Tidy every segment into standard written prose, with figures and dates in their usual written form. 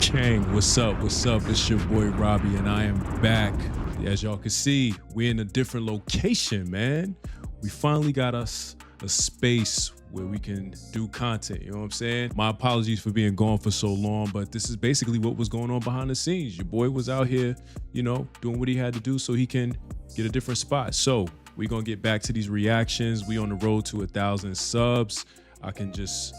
Chang, what's up? What's up? It's your boy Robbie, and I am back. As y'all can see, we're in a different location, man. We finally got us a space where we can do content, you know what I'm saying? My apologies for being gone for so long, but this is basically what was going on behind the scenes. Your boy was out here, you know, doing what he had to do so he can get a different spot. So we're gonna get back to these reactions. We on the road to 1,000 subs. I can just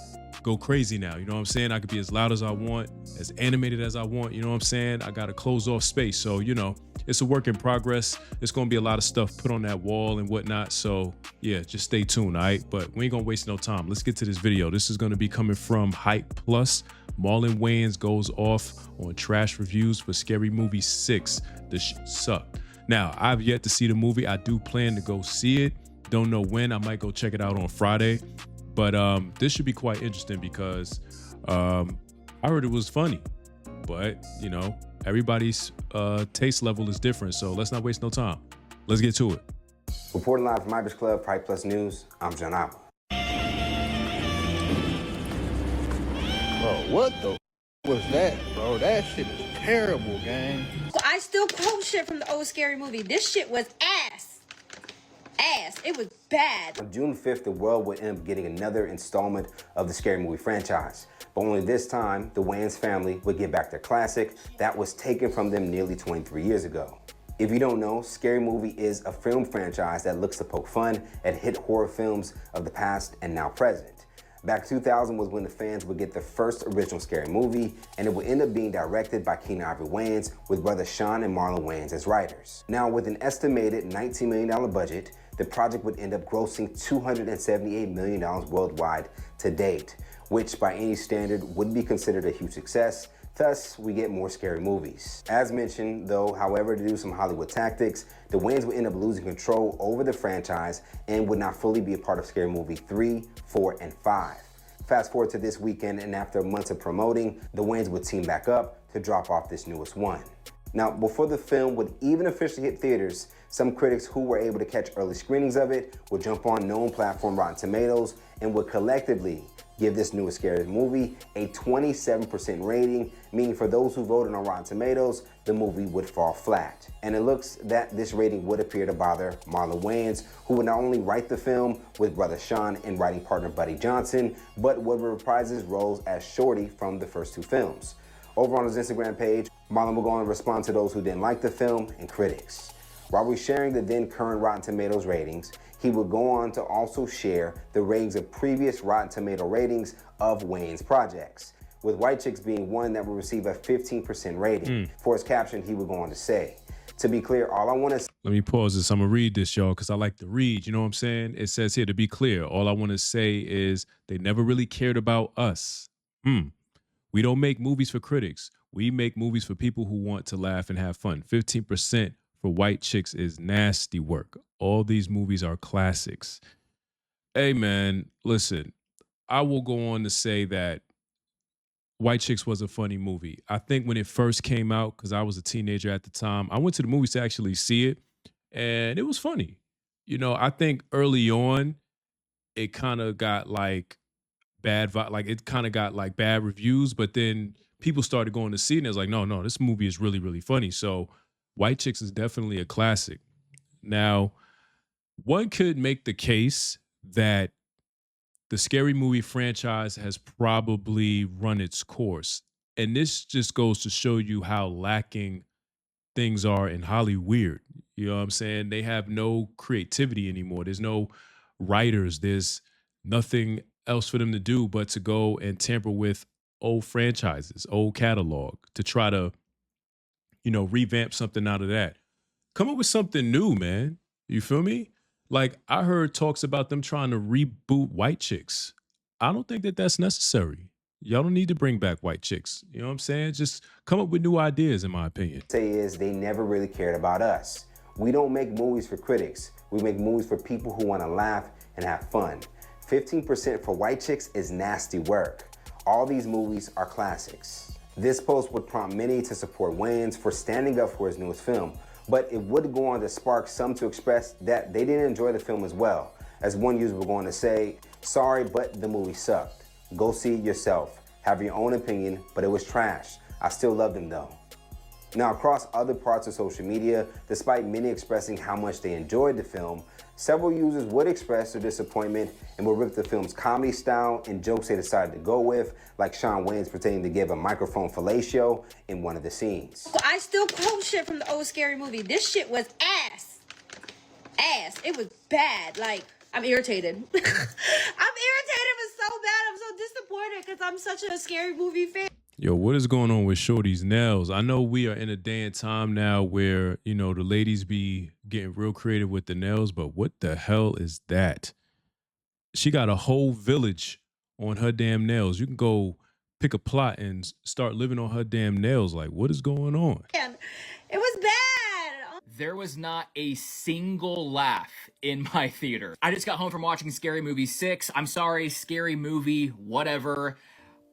go crazy now, you know what I'm saying? I could be as loud as I want, as animated as I want, you know what I'm saying? I got a closed off space, so you know, it's a work in progress. It's gonna be a lot of stuff put on that wall and whatnot, so yeah, just stay tuned, all right? But we ain't gonna waste no time. Let's get to this video. This is gonna be coming from Hype Plus. Marlon Wayans goes off on trash reviews for Scary Movie 6. This shit sucked. Now, I've yet to see the movie. I do plan to go see it. Don't know when. I might go check it out on Friday. But this should be quite interesting because I heard it was funny. But, you know, everybody's taste level is different. So let's not waste no time. Let's get to it. Reporting live from Irish Club, Hype Plus News, I'm John Alba. Bro, what the was that, bro? That shit is terrible, gang. I still quote shit from the old Scary Movie. This shit was ass. It was bad. On June 5th, the world would end up getting another installment of the Scary Movie franchise. But only this time, the Wayans family would get back their classic that was taken from them nearly 23 years ago. If you don't know, Scary Movie is a film franchise that looks to poke fun at hit horror films of the past and now present. Back 2000 was when the fans would get the first original Scary Movie, and it would end up being directed by Keenan Ivory Wayans with brothers Sean and Marlon Wayans as writers. Now, with an estimated $19 million budget, the project would end up grossing $278 million worldwide to date, which by any standard would be considered a huge success. Thus, we get more Scary Movies. As mentioned, though, however, to do some Hollywood tactics, the Wayans would end up losing control over the franchise and would not fully be a part of Scary Movie 3, 4, and 5. Fast forward to this weekend, and after months of promoting, the Wayans would team back up to drop off this newest one. Now, before the film would even officially hit theaters, some critics who were able to catch early screenings of it would jump on known platform Rotten Tomatoes and would collectively give this newest Scary Movie a 27% rating, meaning for those who voted on Rotten Tomatoes, the movie would fall flat. And it looks that this rating would appear to bother Marlon Wayans, who would not only write the film with brother Sean and writing partner Buddy Johnson, but would reprise his roles as Shorty from the first two films. Over on his Instagram page, Marlon will go on and respond to those who didn't like the film and critics. While resharing the then current Rotten Tomatoes ratings, he would go on to also share the ratings of previous Rotten Tomato ratings of Wayans projects, with White Chicks being one that would receive a 15% rating. For his caption, he would go on to say, "To be clear, all I want to..." Let me pause this. I'm going to read this, y'all, because I like to read. You know what I'm saying? It says here, to be clear, all I want to say is they never really cared about us. We don't make movies for critics. We make movies for people who want to laugh and have fun. 15% for White Chicks is nasty work. All these movies are classics. Hey, man, listen, I will go on to say that White Chicks was a funny movie. I think when it first came out, because I was a teenager at the time, I went to the movies to actually see it, and it was funny. You know, I think early on, it kind of got like bad reviews, but then people started going to see it, and it was like, no, this movie is really, really funny. So White Chicks is definitely a classic. Now, one could make the case that the Scary Movie franchise has probably run its course. And this just goes to show you how lacking things are in Hollywood. You know what I'm saying? They have no creativity anymore. There's no writers. There's nothing else for them to do but to go and tamper with old franchises, old catalog, to try to, you know, revamp something out of that. Come up with something new, man. You feel me? Like, I heard talks about them trying to reboot White Chicks. I don't think that that's necessary. Y'all don't need to bring back White Chicks. You know what I'm saying? Just come up with new ideas, in my opinion. Say is they never really cared about us. We don't make movies for critics. We make movies for people who want to laugh and have fun. 15% for White Chicks is nasty work. All these movies are classics. This post would prompt many to support Wayans for standing up for his newest film, but it would go on to spark some to express that they didn't enjoy the film as well. As one user was going to say, "Sorry, but the movie sucked. Go see it yourself. Have your own opinion, but it was trash. I still loved him though. Now, across other parts of social media, despite many expressing how much they enjoyed the film, several users would express their disappointment and would rip the film's comedy style and jokes they decided to go with, like Shawn Wayans pretending to give a microphone fellatio in one of the scenes. I still quote shit from the old Scary Movie. This shit was ass. Ass. It was bad. Like, I'm irritated. I'm irritated. It was so bad. I'm so disappointed because I'm such a Scary Movie fan. Yo, what is going on with Shorty's nails? I know we are in a day and time now where, you know, the ladies be getting real creative with the nails, but what the hell is that? She got a whole village on her damn nails. You can go pick a plot and start living on her damn nails. Like, what is going on? It was bad. There was not a single laugh in my theater. I just got home from watching Scary Movie 6. I'm sorry, Scary Movie, whatever.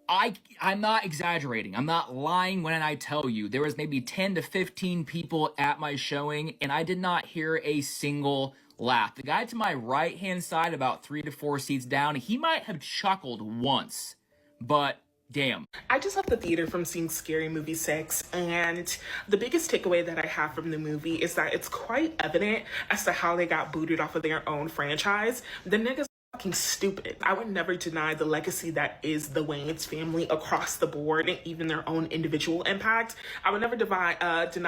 I'm not exaggerating. I'm not lying when I tell you there was maybe 10 to 15 people at my showing, and I did not hear a single laugh. The guy to my right-hand side, about 3 to 4 seats down, he might have chuckled once, but damn. I just left the theater from seeing Scary Movie 6, and the biggest takeaway that I have from the movie is that it's quite evident as to how they got booted off of their own franchise. The niggas fucking stupid. I would never deny the legacy that is the Wayans family across the board and even their own individual impact. I would never deny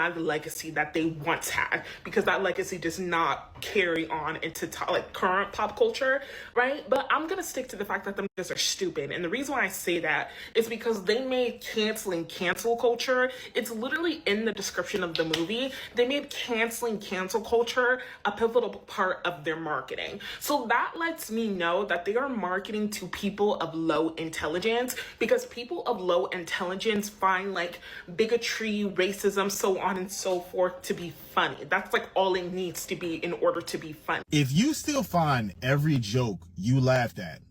the legacy that they once had, because that legacy does not carry on into like current pop culture, right? But I'm gonna stick to the fact that them niggas are stupid, and the reason why I say that is because they made canceling cancel culture. It's literally in the description of the movie. They made canceling cancel culture a pivotal part of their marketing. So that lets me know that they are marketing to people of low intelligence, because people of low intelligence find like bigotry, racism, so on and so forth to be funny. That's like all it needs to be in order to be funny. If you still find every joke you laughed at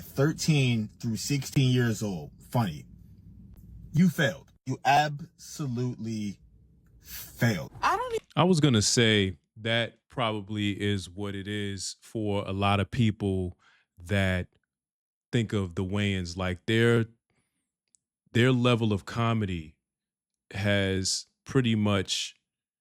13 through 16 years old funny, you failed. You absolutely failed. I was going to say that probably is what it is for a lot of people that think of the Wayans. Like their level of comedy has pretty much,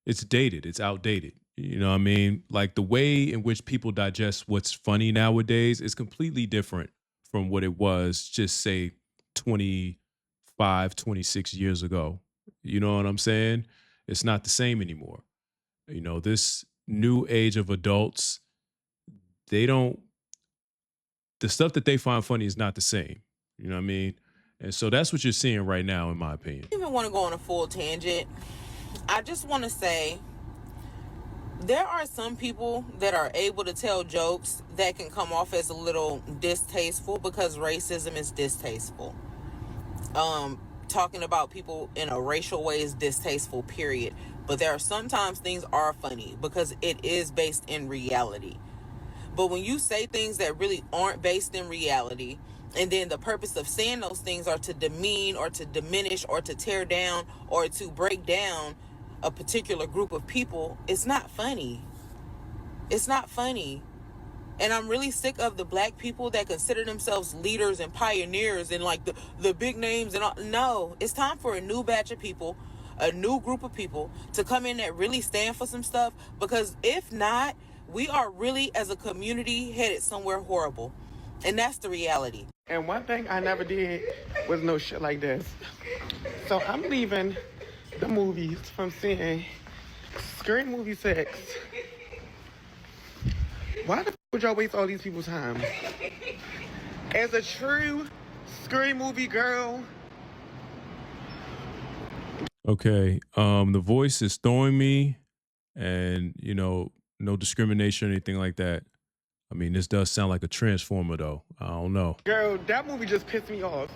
it's dated, it's outdated. You know what I mean? Like the way in which people digest what's funny nowadays is completely different from what it was just say 25, 26 years ago. You know what I'm saying? It's not the same anymore. You know, this new age of adults, the stuff that they find funny is not the same. You know what I mean? And so that's what you're seeing right now, in my opinion. I don't even want to go on a full tangent. I just want to say there are some people that are able to tell jokes that can come off as a little distasteful, because racism is distasteful. Talking about people in a racial way is distasteful, period. But there are sometimes things are funny because it is based in reality. But when you say things that really aren't based in reality, and then the purpose of saying those things are to demean or to diminish or to tear down or to break down a particular group of people, it's not funny. It's not funny. And I'm really sick of the black people that consider themselves leaders and pioneers and like the big names and all. No, it's time for a new batch of people, a new group of people to come in that really stand for some stuff, because if not, we are really as a community headed somewhere horrible. And that's the reality. And one thing I never did was no shit like this. So I'm leaving the movies from seeing Scary Movie 6. Why the f would y'all waste all these people's time? As a true Scary Movie girl. Okay. The voice is throwing me, and, you know, no discrimination or anything like that. I mean, this does sound like a transformer, though. I don't know. Girl, that movie just pissed me off.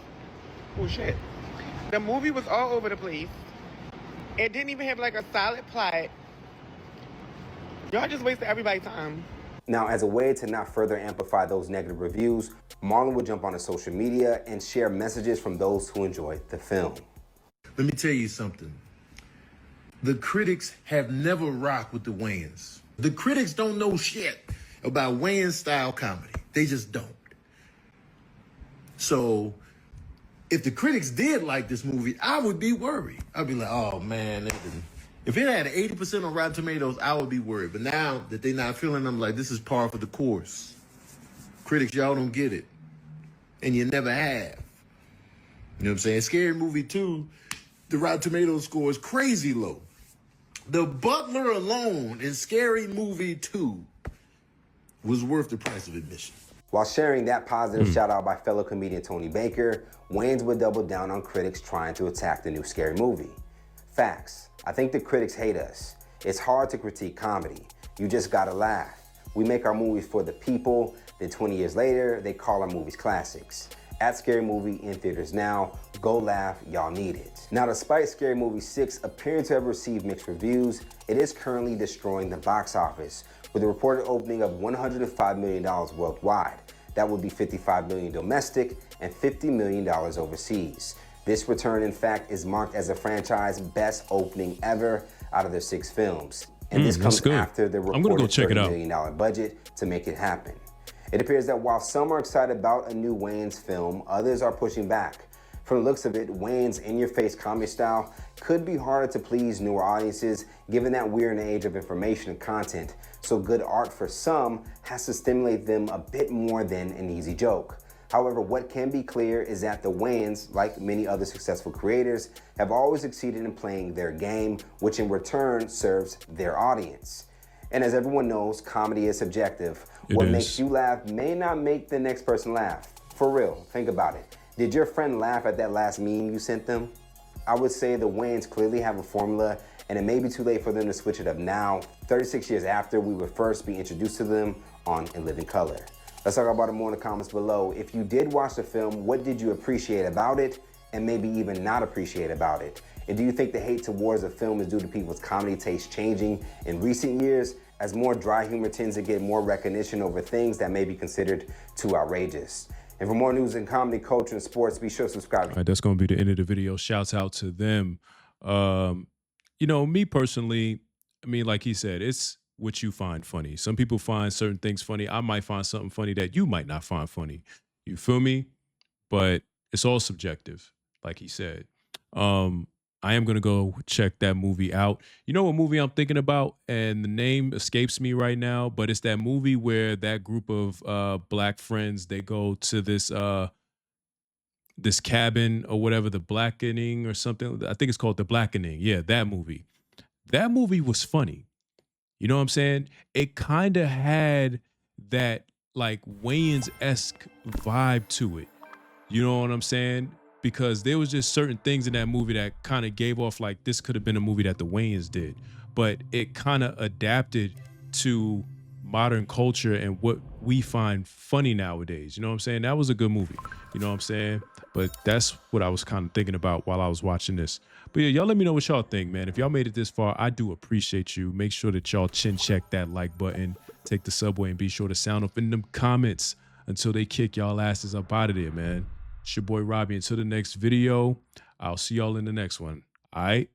Oh, shit. The movie was all over the place. It didn't even have, like, a solid plot. Y'all just wasted everybody's time. Now, as a way to not further amplify those negative reviews, Marlon would jump onto social media and share messages from those who enjoyed the film. Let me tell you something. The critics have never rocked with the Wayans. The critics don't know shit about Wayans style comedy. They just don't. So if the critics did like this movie, I would be worried. I'd be like, oh man, if it had 80% on Rotten Tomatoes, I would be worried. But now that they're not feeling, I'm like, this is par for the course. Critics, y'all don't get it. And you never have. You know what I'm saying? Scary Movie 2, the Rotten Tomatoes score is crazy low. The Butler alone in Scary Movie 2 was worth the price of admission. While sharing that positive shout out by fellow comedian Tony Baker, Wayans would double down on critics trying to attack the new Scary Movie. Facts. I think the critics hate us. It's hard to critique comedy. You just gotta laugh. We make our movies for the people, then 20 years later, they call our movies classics. At Scary Movie in theaters now, go laugh, y'all need it. Now, despite Scary Movie 6 appearing to have received mixed reviews, it is currently destroying the box office, with a reported opening of $105 million worldwide. That would be $55 million domestic and $50 million overseas. This return, in fact, is marked as a franchise best opening ever out of their 6 films. And this comes after the reported $30 million budget to make it happen. It appears that while some are excited about a new Wayans film, others are pushing back. From the looks of it, Wayans' in-your-face comedy style could be harder to please newer audiences, given that we're in an age of information and content, so good art for some has to stimulate them a bit more than an easy joke. However, what can be clear is that the Wayans, like many other successful creators, have always succeeded in playing their game, which in return serves their audience. And as everyone knows, comedy is subjective. What makes you laugh may not make the next person laugh. For real, think about it. Did your friend laugh at that last meme you sent them? I would say the Wayans clearly have a formula, and it may be too late for them to switch it up now, 36 years after we would first be introduced to them on In Living Color. Let's talk about it more in the comments below. If you did watch the film, what did you appreciate about it, and maybe even not appreciate about it? And do you think the hate towards the film is due to people's comedy taste changing in recent years, as more dry humor tends to get more recognition over things that may be considered too outrageous? And for more news in comedy, culture, and sports, be sure to subscribe. All right, that's going to be the end of the video. Shouts out to them. You know, me personally, I mean, like he said, it's what you find funny. Some people find certain things funny. I might find something funny that you might not find funny. You feel me? But it's all subjective, like he said. I am going to go check that movie out. You know what movie I'm thinking about? And the name escapes me right now, but it's that movie where that group of black friends, they go to this this cabin or whatever, the Blackening or something. I think it's called The Blackening. Yeah, that movie. That movie was funny. You know what I'm saying? It kind of had that like Wayans-esque vibe to it. You know what I'm saying? Because there was just certain things in that movie that kind of gave off like this could have been a movie that the Wayans did, but it kind of adapted to modern culture and what we find funny nowadays. You know what I'm saying? That was a good movie. You know what I'm saying? But that's what I was kind of thinking about while I was watching this. But yeah, y'all let me know what y'all think, man. If y'all made it this far, I do appreciate you. Make sure that y'all chin check that like button, take the subway, and be sure to sound up in them comments until they kick y'all asses up out of there, man. It's your boy Robbie. Until the next video, I'll see y'all in the next one. All right?